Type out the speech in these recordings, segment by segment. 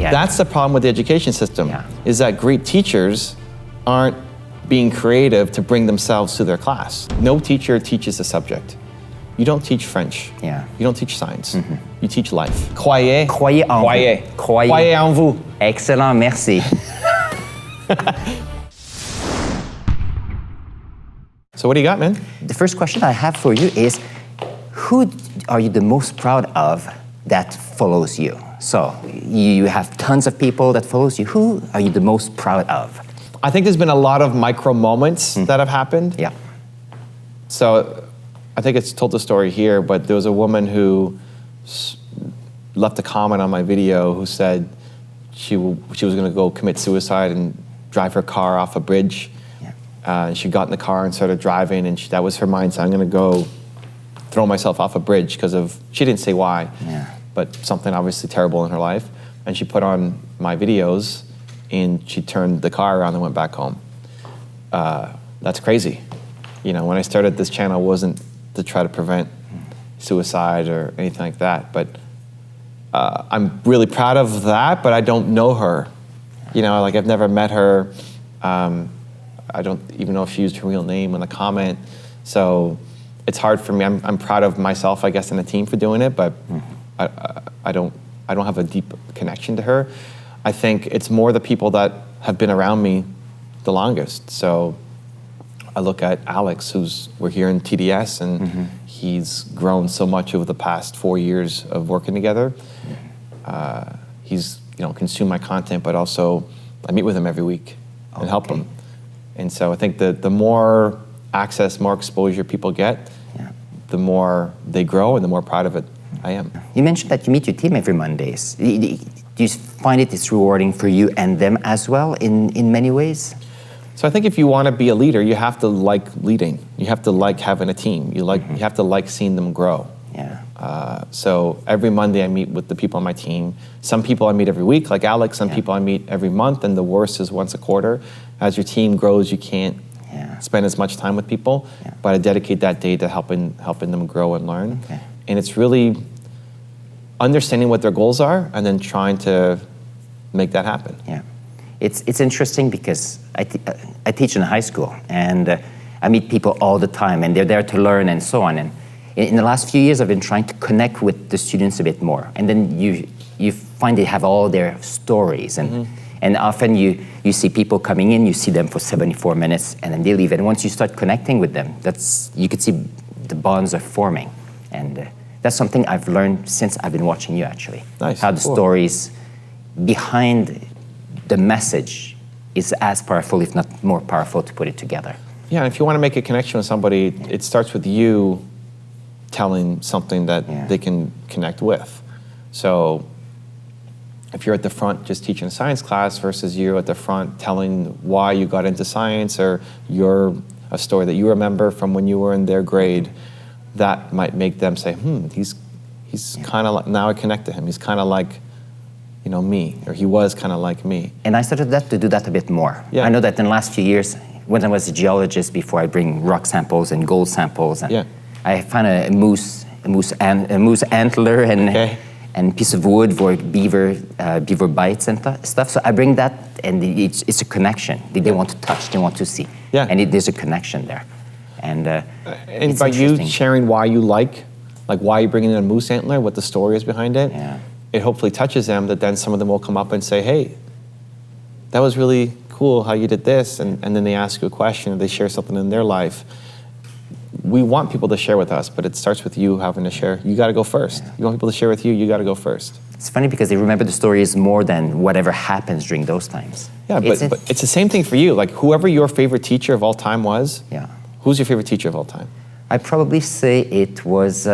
Yeah. That's the problem with the education system, Yeah. is that great teachers aren't being creative to bring themselves to their class. No teacher teaches a subject. You don't teach French. Yeah. You don't teach science. You teach life. Croyez. Croyez en Croyez. vous. Croyez. Croyez en vous. Excellent, merci. So what do you got, man? The first question I have for you is, who are you the most proud of that follows you? So you have tons of people that follows you. Who are you the most proud of? I think there's been a lot of micro moments that have happened. Yeah. So I think it's told the story here, but there was a woman who left a comment on my video who said she was going to go commit suicide and drive her car off a bridge. Yeah. She got in the car and started driving, and that was her mindset. I'm going to go throw myself off a bridge because of, she didn't say why, but something obviously terrible in her life. And she put on my videos, and she turned the car around and went back home. That's crazy. You know, when I started this channel, it wasn't to try to prevent suicide or anything like that, but I'm really proud of that, but I don't know her. You know, like I've never met her. I don't even know if she used her real name in the comment. So it's hard for me. I'm proud of myself, I guess, and the team for doing it, but I don't have a deep connection to her. I think it's more the people that have been around me the longest. So I look at Alex, we're here in TDS, and he's grown so much over the past 4 years of working together. He's consumed my content, but also I meet with him every week and help him. And so I think the more access, more exposure people get, the more they grow and the more proud of it I am. You mentioned that you meet your team every Mondays. Do you find it's rewarding for you and them as well in many ways? So I think if you want to be a leader, you have to like leading. You have to like having a team. You have to like seeing them grow. Yeah. So every Monday I meet with the people on my team. Some people I meet every week, like Alex. Some people I meet every month, and the worst is once a quarter. As your team grows, you can't spend as much time with people, but I dedicate that day to helping them grow and learn. Okay. And it's really understanding what their goals are and then trying to make that happen. Yeah. It's interesting because I teach in high school, and I meet people all the time, and they're there to learn and so on. And in the last few years, I've been trying to connect with the students a bit more. And then you find they have all their stories, and often you see people coming in, you see them for 74 minutes, and then they leave. And once you start connecting with them, you could see the bonds are forming. And that's something I've learned since I've been watching you, actually. Nice. How the stories behind the message is as powerful, if not more powerful, to put it together. Yeah, and if you want to make a connection with somebody, it starts with you telling something that they can connect with. So if you're at the front just teaching a science class versus you're at the front telling why you got into science, or a story that you remember from when you were in their grade, that might make them say, he's kind of like, now I connect to him. He's kind of like, me, or he was kind of like me. And I started to do that a bit more. Yeah. I know that in the last few years, when I was a geologist, before I bring rock samples and gold samples, and I found a moose antler and piece of wood for beaver bites and stuff. So I bring that, and it's a connection. They want to touch, they want to see, and there's a connection there. And by you sharing why you like why you're bringing in a moose antler, what the story is behind it, it hopefully touches them, that then some of them will come up and say, hey, that was really cool how you did this, and then they ask you a question, or they share something in their life. We want people to share with us, but it starts with you having to share. You got to go first. You want people to share with you, you got to go first. It's funny because they remember the stories more than whatever happens during those times. Yeah, but it's the same thing for you. Like, whoever your favorite teacher of all time was, who's your favorite teacher of all time? I'd probably say it was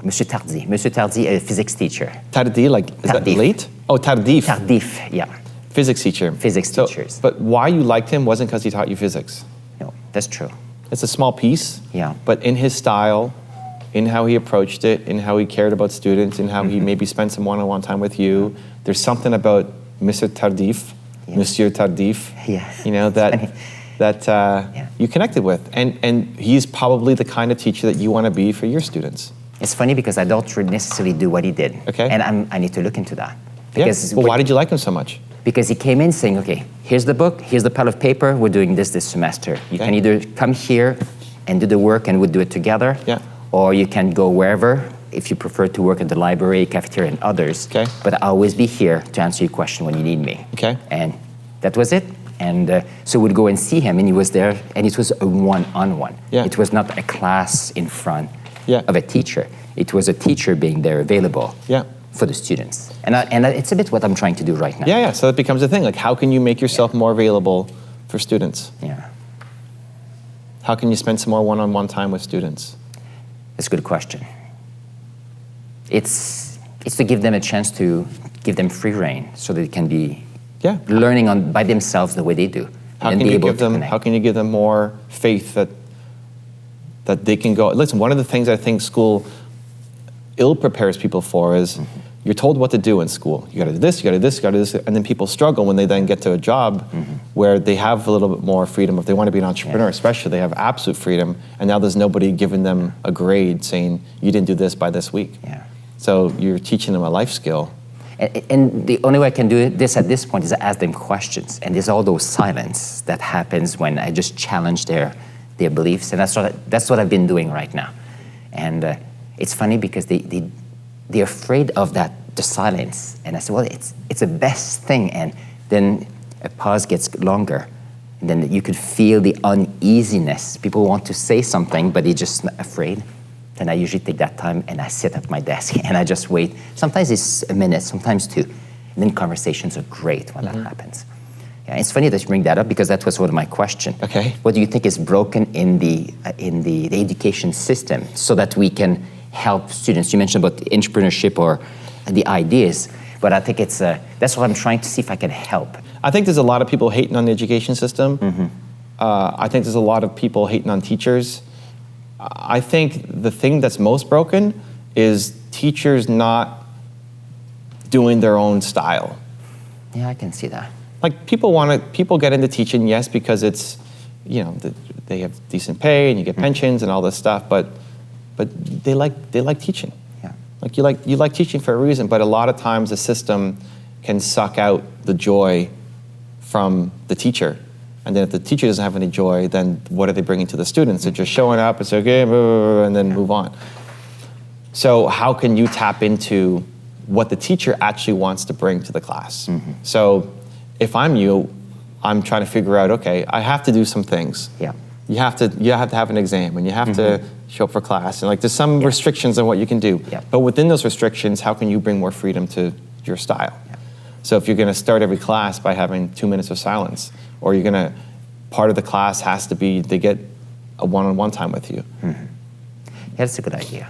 Monsieur Tardy. Monsieur Tardy, a physics teacher. Tardy, like, is that late? Oh, Tardif. Tardif, yeah. Physics teacher. Physics teachers. But why you liked him wasn't because he taught you physics. No, that's true. It's a small piece, yeah. But in his style, in how he approached it, in how he cared about students, in how he maybe spent some one-on-one time with you, there's something about Monsieur Tardif, that you connected with. And he's probably the kind of teacher that you want to be for your students. It's funny because I don't really necessarily do what he did. Okay. And I need to look into that. Yeah. Because Well, why did you like him so much? Because he came in saying, okay, here's the book, here's the pile of paper, we're doing this semester. You Okay. can either come here and do the work and we'll do it together, Yeah. or you can go wherever, if you prefer to work at the library, cafeteria, and others. Okay. But I'll always be here to answer your question when you need me. Okay. And that was it. And so we'd go and see him, and he was there, and it was a one-on-one. Yeah. It was not a class in front Yeah. of a teacher. It was a teacher being there available Yeah. for the students. And it's a bit what I'm trying to do right now. Yeah, yeah. So that becomes a thing. Like, how can you make yourself more available for students? Yeah. How can you spend some more one-on-one time with students? That's a good question. It's to give them a chance to give them free rein so they can be Yeah. learning by themselves the way they do. How and can be you able give to them? connect. How can you give them more faith that they can go? Listen, one of the things I think school ill prepares people for is you're told what to do in school. You got to do this. You got to do this. You got to do this. And then people struggle when they then get to a job where they have a little bit more freedom. If they want to be an entrepreneur, especially, they have absolute freedom. And now there's nobody giving them a grade saying you didn't do this by this week. Yeah. So you're teaching them a life skill. And the only way I can do this at this point is to ask them questions. And there's all those silence that happens when I just challenge their beliefs. And that's what I've been doing right now. And it's funny because they're afraid of the silence. And I said, well, it's the best thing. And then a pause gets longer. And then you could feel the uneasiness. People want to say something, but they're just afraid. Then I usually take that time and I sit at my desk and I just wait. Sometimes it's a minute, sometimes two. And then conversations are great when that happens. Yeah, it's funny that you bring that up because that was sort of my question. Okay. What do you think is broken in the education system so that we can help students? You mentioned about entrepreneurship or the ideas, but I think that's what I'm trying to see if I can help. I think there's a lot of people hating on the education system. I think there's a lot of people hating on teachers. I think the thing that's most broken is teachers not doing their own style. Yeah, I can see that. Like people get into teaching, yes, because it's, they have decent pay and you get pensions and all this stuff, but they like teaching. Yeah. Like you like teaching for a reason, but a lot of times the system can suck out the joy from the teacher. And then if the teacher doesn't have any joy, then what are they bringing to the students? They're just showing up and say, okay, and then move on. So how can you tap into what the teacher actually wants to bring to the class? So if I'm you, I'm trying to figure out, okay, I have to do some things. Yeah. You have to have an exam and you have to show up for class. And there's some restrictions on what you can do. Yeah. But within those restrictions, how can you bring more freedom to your style? Yeah. So if you're gonna start every class by having 2 minutes of silence, or part of the class has to be, they get a one-on-one time with you. Yeah, that's a good idea.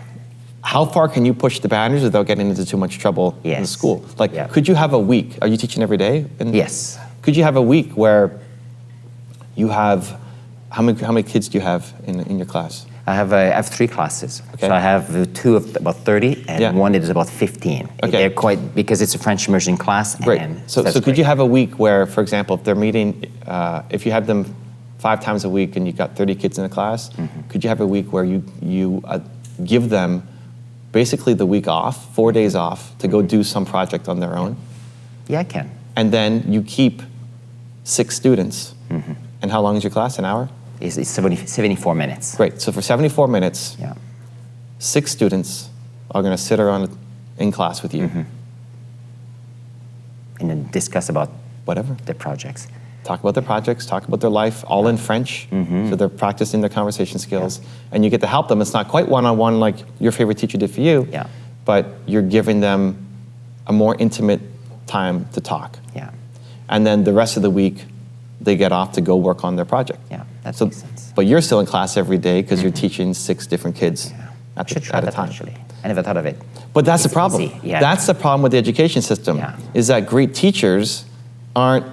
How far can you push the boundaries without getting into too much trouble in the school? Could you have a week? Are you teaching every day? Yes. Could you have a week where you have, how many kids do you have in your class? I have 3 classes. Okay. So I have 2 of about 30 and one that is about 15. Okay. They're quite, because it's a French immersion class. Great. And So that's could great. you have a week where, for example, if they're meeting, if you have them 5 times a week and you've got 30 kids in a class, could you have a week where you give them basically the week off, 4 days off, to go do some project on their own? Yeah, I can. And then you keep 6 students. And how long is your class, an hour? It's 74 minutes. Great, so for 74 minutes, Yeah. 6 students are gonna sit around in class with you. And then discuss about Whatever. the projects. Talk about their projects, talk about their life, all in French. So they're practicing their conversation skills. And you get to help them. It's not quite one-on-one like your favorite teacher did for you, Yeah. but you're giving them a more intimate time to talk. Yeah. And then the rest of the week, they get off to go work on their project. Yeah, that So, makes sense. but you're still in class every day because you're teaching 6 different kids I should try at a that time. actually. I never thought of it. But that's the It's problem. easy, yeah. That's the problem with the education system, Yeah. is that great teachers aren't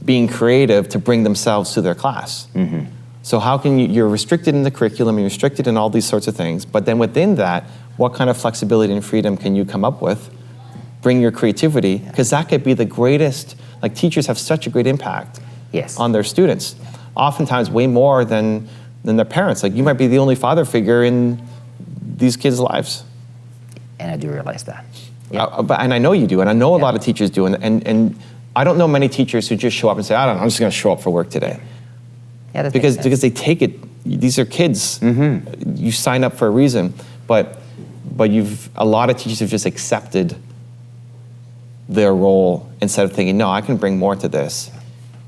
being creative to bring themselves to their class. So how can you're restricted in the curriculum, you're restricted in all these sorts of things, but then within that, what kind of flexibility and freedom can you come up with? Bring your creativity, because that could be the greatest, like teachers have such a great impact Yes. on their students. Oftentimes way more than their parents. Like you might be the only father figure in these kids' lives. And I do realize that. Yeah. And I know you do, and I know a lot of teachers do, and I don't know many teachers who just show up and say, I don't know, I'm just going to show up for work today. Yeah, that because makes sense. they take it. These are kids. You sign up for a reason, but a lot of teachers have just accepted their role instead of thinking, no, I can bring more to this,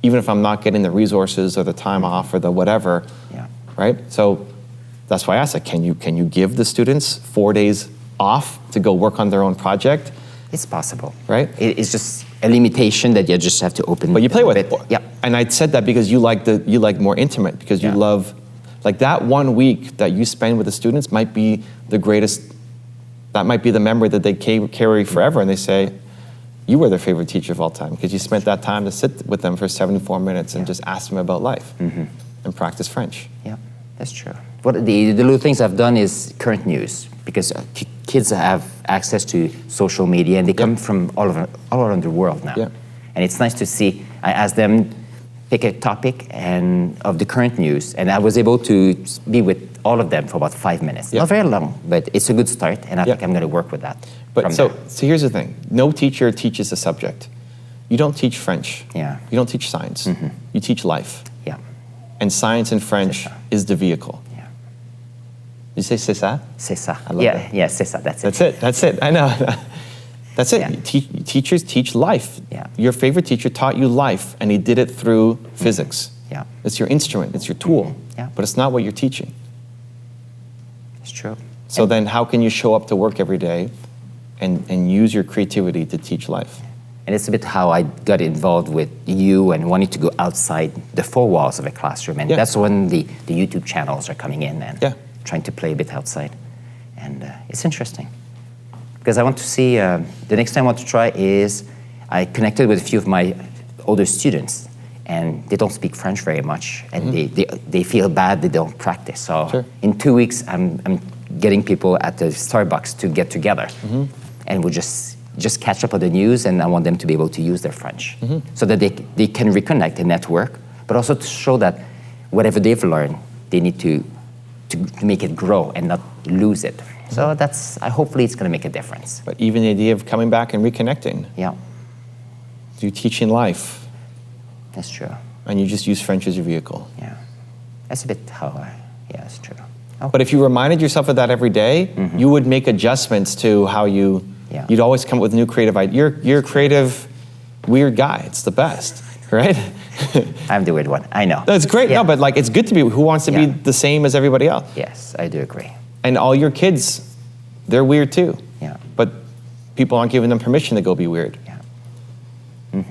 even if I'm not getting the resources or the time off or the whatever. Yeah. Right. So that's why I asked, can you give the students 4 days off to go work on their own project? It's possible. Right. It's just a limitation that you just have to open. But you play with it. Yeah. And I said that because you like more intimate, because you love, like that 1 week that you spend with the students might be the greatest, that might be the memory that they carry forever. And they say, you were their favorite teacher of all time because you spent that time to sit with them for 74 minutes and just ask them about life and practice French. Yeah, that's true. What the little things I've done is current news, because kids have access to social media and they come from all around the world now. Yeah. And it's nice to see. I asked them pick a topic and of the current news, and I was able to be with all of them for about 5 minutes. Yeah. Not very long, but it's a good start, and I think I'm going to work with that. But so here's the thing: no teacher teaches a subject. You don't teach French. Yeah. You don't teach science. You teach life. Yeah. And science and French is the vehicle. Yeah. You say c'est ça? C'est ça. I love that. Yeah, c'est ça. That's it. That's it. That's it. I know. That's it. Yeah. Teachers teach life. Yeah. Your favorite teacher taught you life, and he did it through physics. Yeah. It's your instrument. It's your tool. Yeah. But it's not what you're teaching. It's true. So then how can you show up to work every day and use your creativity to teach life? And it's a bit how I got involved with you and wanting to go outside the four walls of a classroom. And that's when the YouTube channels are coming in and trying to play a bit outside. And it's interesting. Because I want to see, the next time I want to try is, I connected with a few of my older students, and they don't speak French very much, and they feel bad they don't practice. So in 2 weeks, I'm getting people at the Starbucks to get together, and we'll just catch up on the news, and I want them to be able to use their French, so that they can reconnect and network, but also to show that whatever they've learned, they need to make it grow and not lose it. So hopefully it's going to make a difference. But even the idea of coming back and reconnecting. Yeah. You teach in life. That's true. And you just use French as your vehicle. Yeah. That's a bit how it's true. Okay. But if you reminded yourself of that every day, you would make adjustments to how you'd always come up with new creative ideas. You're a creative, weird guy. It's the best, right? I'm the weird one, I know. That's great, no, but like it's good to be, who wants to be the same as everybody else? Yes, I do agree. And all your kids, they're weird too. Yeah. But people aren't giving them permission to go be weird. Yeah.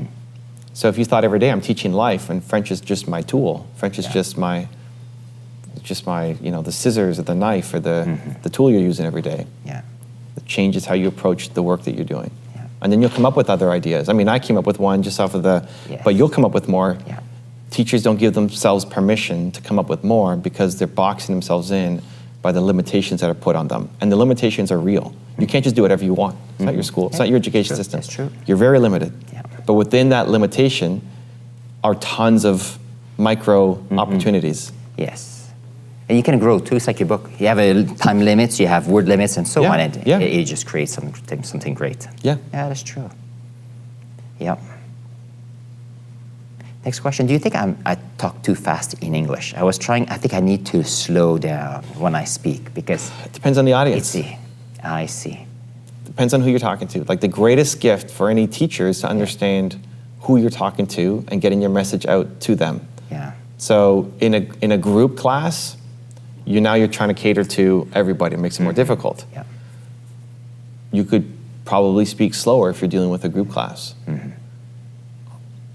So if you thought every day I'm teaching life and French is just my tool, French is just my, the scissors or the knife or the tool you're using every day. Yeah. It changes how you approach the work that you're doing. Yeah. And then you'll come up with other ideas. I mean, I came up with one just off of but you'll come up with more. Yeah. Teachers don't give themselves permission to come up with more because they're boxing themselves in by the limitations that are put on them. And the limitations are real. You can't just do whatever you want. It's not your school. It's not your education system. That's true. You're very limited. Yeah. But within that limitation are tons of micro opportunities. Yes. And you can grow too. It's like your book. You have time limits, you have word limits, and so on. And it just creates something great. Yeah. Yeah, that's true. Yep. Next question. Do you think I talk too fast in English? I think I need to slow down when I speak because... It depends on the audience. I see. Depends on who you're talking to. Like the greatest gift for any teacher is to understand who you're talking to and getting your message out to them. Yeah. So in a group class, you're trying to cater to everybody. It makes it more difficult. Yeah. You could probably speak slower if you're dealing with a group class.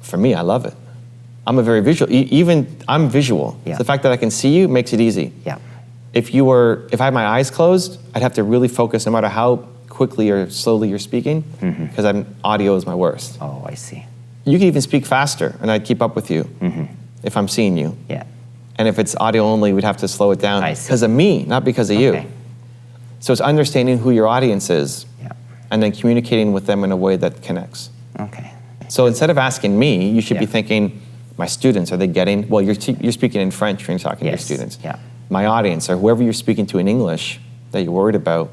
For me, I love it. I'm a very visual, I'm visual. Yeah. So the fact that I can see you makes it easy. Yeah. If I had my eyes closed, I'd have to really focus no matter how quickly or slowly you're speaking, because audio is my worst. Oh, I see. You can even speak faster, and I'd keep up with you if I'm seeing you. Yeah. And if it's audio only, we'd have to slow it down because of me, not because of you. So it's understanding who your audience is, and then communicating with them in a way that connects. Okay. So instead of asking me, you should be thinking, my students, are they getting, well, you're speaking in French when you're talking to your students. Yeah. My audience, or whoever you're speaking to in English that you're worried about,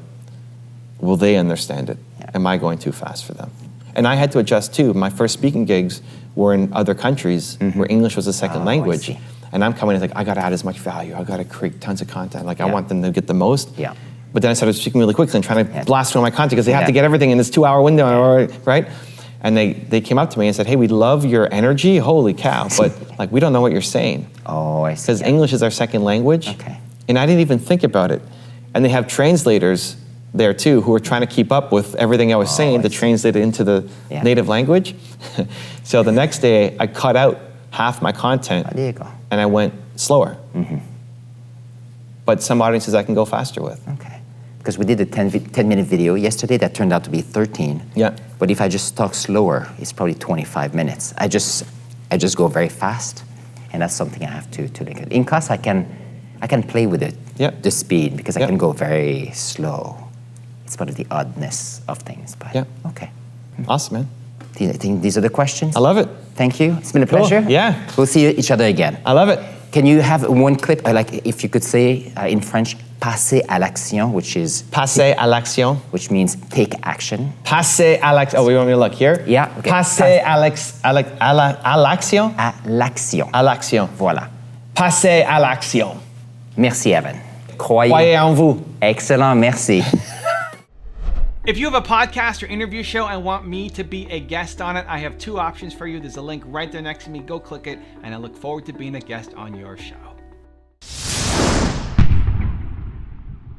will they understand it? Yeah. Am I going too fast for them? And I had to adjust too. My first speaking gigs were in other countries where English was a second I language. see. And I'm coming in like, I gotta add as much value. I gotta create tons of content. Like I Yeah. want them to get the most. Yeah. But then I started speaking really quickly and trying to Yeah. blast through my content because they have Yeah. to get everything in this 2-hour window, right? And they came up to me and said, hey, we love your energy. Holy cow. But like, we don't know what you're saying. Oh, I see. Because English is our second language. Okay. And I didn't even think about it. And they have translators there too who are trying to keep up with everything I was saying to translate it into the Yeah. native language. So the next day I cut out half my content There you go. and I went slower. But some audiences I can go faster with. Okay. Because we did a 10-minute video yesterday that turned out to be 13. Yeah. But if I just talk slower, it's probably 25 minutes. I just go very fast, and that's something I have to look at. In class, I can play with it, Yeah. the speed, because I Yeah. can go very slow. It's part of the oddness of things. But Yeah. okay. Awesome, man. I think these are the questions. I love it. Thank you. It's been a Cool. pleasure. Yeah. We'll see each other again. I love it. Can you have one clip, like if you could say in French, passer à l'action, Passer à l'action. which means take action. Passer à l'action. Oh, we want me to look here? Yeah, okay. Passer à l'action. À l'action. À l'action. Voilà. Passer à l'action. Merci, Evan. Croyez en vous. Excellent, merci. If you have a podcast or interview show and want me to be a guest on it, I have 2 options for you. There's a link right there next to me. Go click it, and I look forward to being a guest on your show.